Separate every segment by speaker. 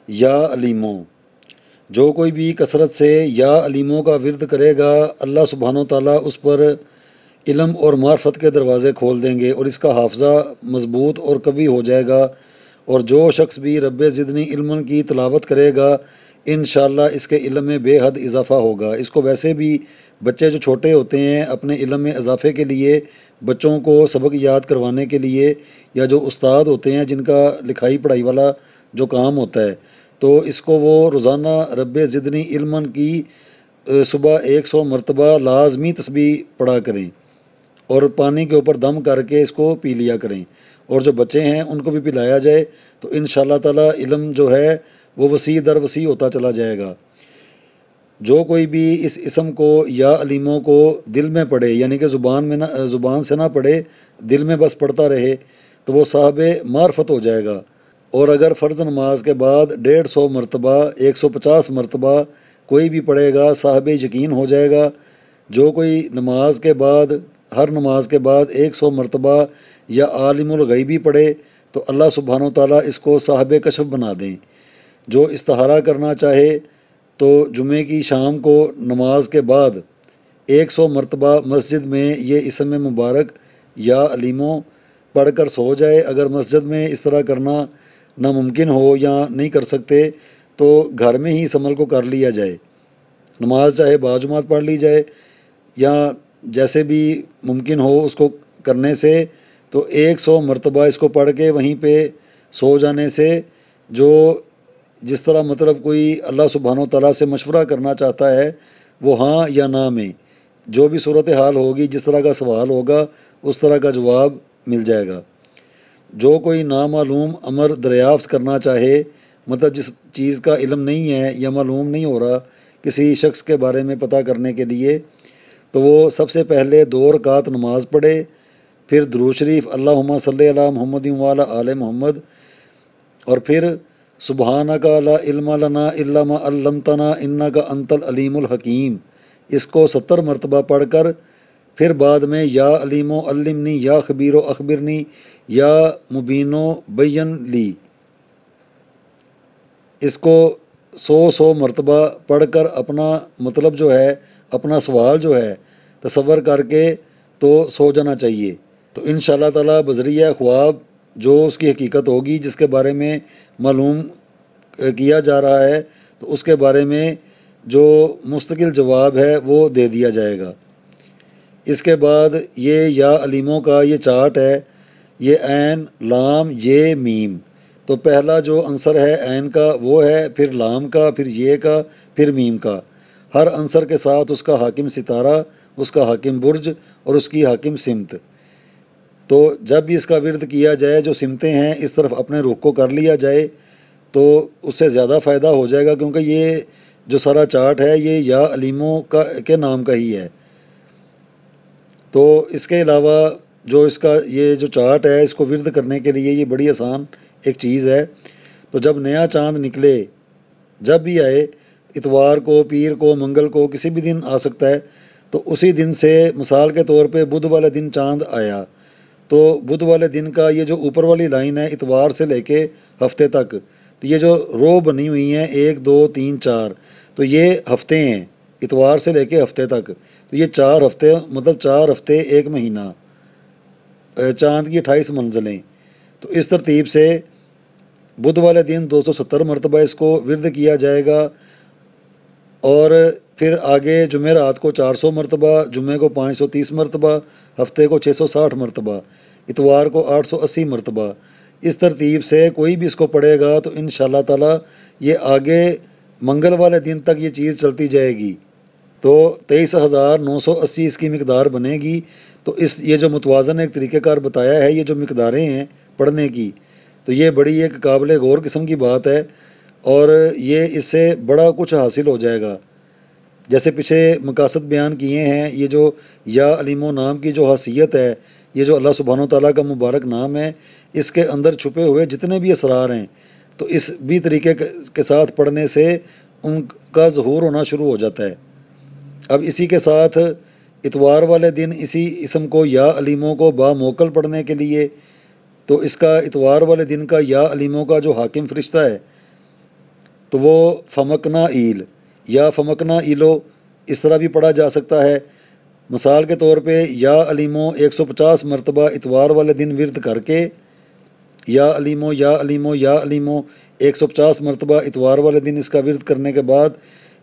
Speaker 1: یا علیموں، جو کوئی بھی کثرت سے یا علیموں کا ورد کرے گا اللہ سبحانہ و تعالیٰ اس پر علم اور معرفت کے دروازے کھول دیں گے اور اس کا حافظہ مضبوط اور قوی ہو جائے گا۔ اور جو شخص بھی رب زدنی علم کی تلاوت کرے گا انشاءاللہ اس کے علم میں بے حد اضافہ ہوگا۔ اس کو ویسے بھی بچے جو چھوٹے ہوتے ہیں اپنے علم میں اضافے کے لیے بچوں کو سبق یاد کروانے کے لیے، یا جو استاد ہوتے ہیں جن کا لکھائی پڑھائی والا جو کام ہوتا ہے، تو اس کو وہ روزانہ رب زدنی علم کی صبح 100 مرتبہ لازمی تسبیح پڑھا کریں اور پانی کے اوپر دم کر کے اس کو پی لیا کریں، اور جو بچے ہیں ان کو بھی پلایا جائے تو انشاءاللہ تعالی علم جو ہے وہ وسیع در وسیع ہوتا چلا جائے گا۔ جو کوئی بھی اس اسم کو یا علیموں کو دل میں پڑھے، یعنی کہ زبان سے نہ پڑھے، دل میں بس پڑھتا رہے، تو وہ صاحب معرفت ہو جائے گا۔ اور اگر فرض نماز کے بعد 150 مرتبہ 150 مرتبہ کوئی بھی پڑھے گا صاحب یقین ہو جائے گا۔ جو کوئی نماز کے بعد ہر نماز کے بعد 100 مرتبہ یا عالم الغیبی پڑھے تو اللہ سبحانہ و تعالیٰ اس کو صاحب کشف بنا دیں۔ جو استخارہ کرنا چاہے تو جمعے کی شام کو نماز کے بعد 100 مرتبہ مسجد میں یہ اسم مبارک یا علیموں پڑھ کر سو جائے۔ اگر مسجد میں اس طرح کرنا ناممکن ہو یا نہیں کر سکتے تو گھر میں ہی اس عمل کو کر لیا جائے، نماز چاہے باجماعت پڑھ لی جائے یا جیسے بھی ممکن ہو اس کو کرنے سے، تو 100 مرتبہ اس کو پڑھ کے وہیں پہ سو جانے سے جو جس طرح مطلب کوئی اللہ سبحانہ و تعالیٰ سے مشورہ کرنا چاہتا ہے وہ ہاں یا نہ میں جو بھی صورتحال ہوگی، جس طرح کا سوال ہوگا اس طرح کا جواب مل جائے گا۔ جو کوئی نامعلوم امر دریافت کرنا چاہے، مطلب جس چیز کا علم نہیں ہے یا معلوم نہیں ہو رہا کسی شخص کے بارے میں پتہ کرنے کے لیے، تو وہ سب سے پہلے 2 رکعت نماز پڑھے، پھر درود شریف اللہم صلی علی محمد وعلی آل محمد، اور پھر سبحانک لا علم لنا الا ما علمتنا انک انت العلیم الحکیم، اس کو 70 مرتبہ پڑھ کر پھر بعد میں یا علیم و علمنی یا خبیر و اخبرنی یا مبین و بین لی، اس کو 100 مرتبہ پڑھ کر اپنا مطلب جو ہے اپنا سوال جو ہے تصور کر کے تو سو جانا چاہیے۔ تو انشاءاللہ تعالیٰ بذریعہ خواب جو اس کی حقیقت ہوگی جس کے بارے میں معلوم کیا جا رہا ہے تو اس کے بارے میں جو مستقل جواب ہے وہ دے دیا جائے گا۔ اس کے بعد یہ یا علیموں کا یہ چارٹ ہے، یہ عین لام یہ میم، تو پہلا جو عنصر ہے عین کا وہ ہے، پھر لام کا، پھر یہ کا، پھر میم کا، ہر عنصر کے ساتھ اس کا حاکم ستارہ، اس کا حاکم برج اور اس کی حاکم سمت۔ تو جب بھی اس کا ورد کیا جائے جو سمتیں ہیں اس طرف اپنے رخ کو کر لیا جائے تو اس سے زیادہ فائدہ ہو جائے گا، کیونکہ یہ جو سارا چارٹ ہے یہ یا علیموں کے نام کا ہی ہے۔ تو اس کے علاوہ جو اس کا یہ جو چارٹ ہے اس کو ورد کرنے کے لیے یہ بڑی آسان ایک چیز ہے۔ تو جب نیا چاند نکلے، جب بھی آئے، اتوار کو، پیر کو، منگل کو، کسی بھی دن آ سکتا ہے، تو اسی دن سے مثال کے طور پہ بدھ والے دن چاند آیا تو بدھ والے دن کا یہ جو اوپر والی لائن ہے اتوار سے لے کے ہفتے تک، تو یہ جو رو بنی ہوئی ہیں 1 2 3 4، تو یہ ہفتے ہیں اتوار سے لے کے ہفتے تک، تو یہ 4 ہفتے مطلب 4 ہفتے 1 مہینہ، چاند کی 28 منزلیں۔ تو اس ترتیب سے بدھ والے دن 270 مرتبہ اس کو ورد کیا جائے گا، اور پھر آگے جمعرات کو 400 مرتبہ، جمعے کو 530 مرتبہ، ہفتے کو 660 مرتبہ، اتوار کو 880 مرتبہ۔ اس ترتیب سے کوئی بھی اس کو پڑھے گا تو انشاءاللہ تعالی یہ آگے منگل والے دن تک یہ چیز چلتی جائے گی، تو 23,980 اس کی مقدار بنے گی۔ تو یہ جو متوازن ایک طریقہ کار بتایا ہے، یہ جو مقداریں ہیں پڑھنے کی، تو یہ بڑی ایک قابل غور قسم کی بات ہے، اور یہ اس سے بڑا کچھ حاصل ہو جائے گا۔ جیسے پیچھے مقاصد بیان کیے ہیں، یہ جو یا علیم و نام کی جو حیثیت ہے، یہ جو اللہ سبحانہ و تعالیٰ کا مبارک نام ہے، اس کے اندر چھپے ہوئے جتنے بھی اسرار ہیں تو اس بھی طریقے کے ساتھ پڑھنے سے ان کا ظہور ہونا شروع ہو جاتا ہے۔ اب اسی کے ساتھ اتوار والے دن اسی اسم کو یا علیموں کو با موکل پڑھنے کے لیے، تو اس کا اتوار والے دن کا یا علیموں کا جو حاکم فرشتہ ہے تو وہ فمکنا ایل یا فمکنا ایلو اس طرح بھی پڑھا جا سکتا ہے۔ مثال کے طور پہ یا علیمو 150 مرتبہ اتوار والے دن ورد کر کے، یا علیمو یا علیمو یا علیمو 150 مرتبہ اتوار والے دن اس کا ورد کرنے کے بعد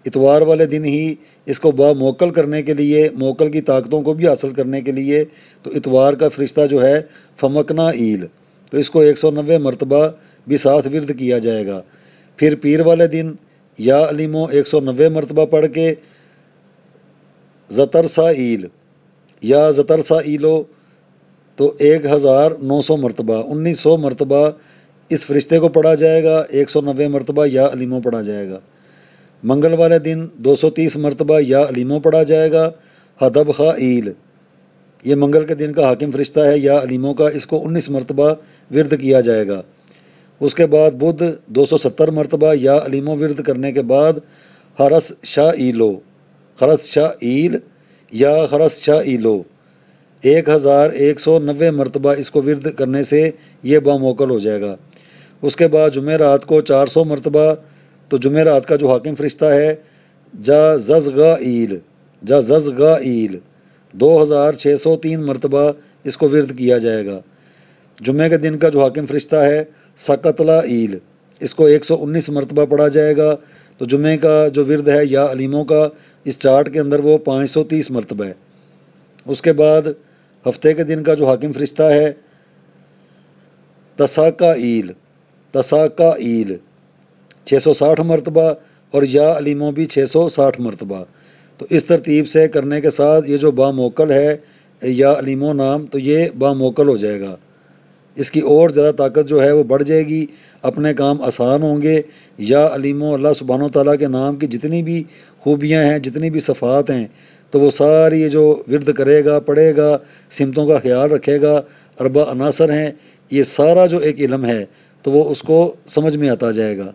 Speaker 1: اتوار والے دن ہی اس کو با موکل کرنے کے لیے، موکل کی طاقتوں کو بھی حاصل کرنے کے لیے، تو اتوار کا فرشتہ جو ہے فمکنا ایل، تو اس کو 190 مرتبہ بھی ساتھ ورد کیا جائے گا۔ پھر پیر والے دن یا علیمو 190 مرتبہ پڑھ کے زترسا ایل یا زترسا ایلو تو 1900 مرتبہ 1900 مرتبہ اس فرشتے کو پڑھا جائے گا، 190 مرتبہ یا علیمو پڑھا جائے گا۔ منگل والے دن 230 مرتبہ یا علیمو پڑھا جائے گا، ہدب خا ایل، یہ منگل کے دن کا حاکم فرشتہ ہے یا علیموں کا، اس کو 19 مرتبہ ورد کیا جائے گا۔ اس کے بعد بدھ 270 مرتبہ یا علیموں ورد کرنے کے بعد حرس شاہ ایلو، خرس شاہ ایل یا خرس شاہ ایلو 1190 مرتبہ اس کو ورد کرنے سے یہ باموکل ہو جائے گا۔ اس کے بعد جمعرات کو 400 مرتبہ، تو جمعرات کا جو حاکم فرشتہ ہے جا ززغا ایل، جا ززغا ایل 2603 مرتبہ اس کو ورد کیا جائے گا۔ جمعہ کے دن کا جو حاکم فرشتہ ہے سکتلا ایل، اس کو 119 مرتبہ پڑھا جائے گا۔ تو جمعہ کا جو ورد ہے یا علیموں کا اس چارٹ کے اندر وہ 530 مرتبہ ہے۔ اس کے بعد ہفتے کے دن کا جو حاکم فرشتہ ہے تساکا ایل، تساکا ایل 660 مرتبہ اور یا علیموں بھی 660 مرتبہ۔ تو اس ترتیب سے کرنے کے ساتھ یہ جو باموکل ہے یا علیموں نام، تو یہ باموکل ہو جائے گا۔ اس کی اور زیادہ طاقت جو ہے وہ بڑھ جائے گی، اپنے کام آسان ہوں گے۔ یا علیموں اللہ سبحانہ وتعالیٰ کے نام کی جتنی بھی خوبیاں ہیں، جتنی بھی صفات ہیں، تو وہ ساری یہ جو ورد کرے گا، پڑھے گا، سمتوں کا خیال رکھے گا، اربع عناصر ہیں، یہ سارا جو ایک علم ہے تو وہ اس کو سمجھ میں آتا جائے گا۔